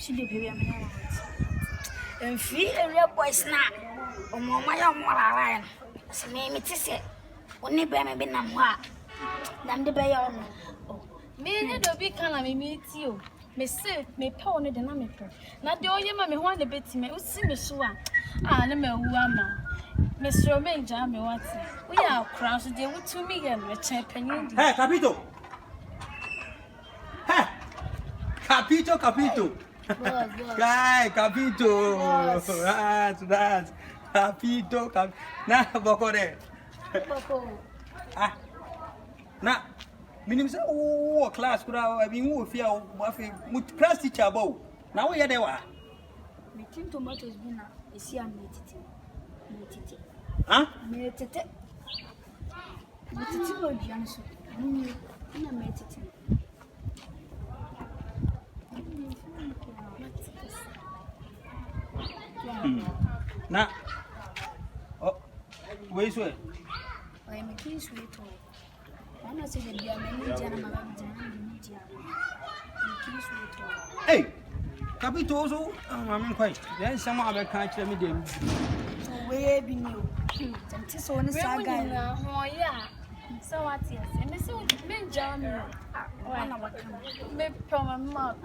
She did baby. And free area boys now. Oh, my young Mala. So, maybe to say, only baby been a moi. Then the bay on. Oh, me, no big can I meet you. Miss, me pony the namico. Not the old mammy want a bit me, who see me so. Ah, no, mamma. Mr. Romain, Jammy, what? We are crowded there with 2 million, a champion. Hey, Capito! Hey! Capito! Guy, Capito! That's Capito, na Bocore. Ah, na. Minim say oh class could have been who fear with class teacher bow. Now we are there. Making tomatoes dinner is here meat. Huh? Meat it. But it's a good answer. I made it. Na. Oh, where's where? I am a key sweet. I know say the German Hey, Capito also. I'm quite. Then someone other can't tell me them. So where be new? And this one is saga. Oh, yeah. So what yes, and this old men, John. Me from a mouth.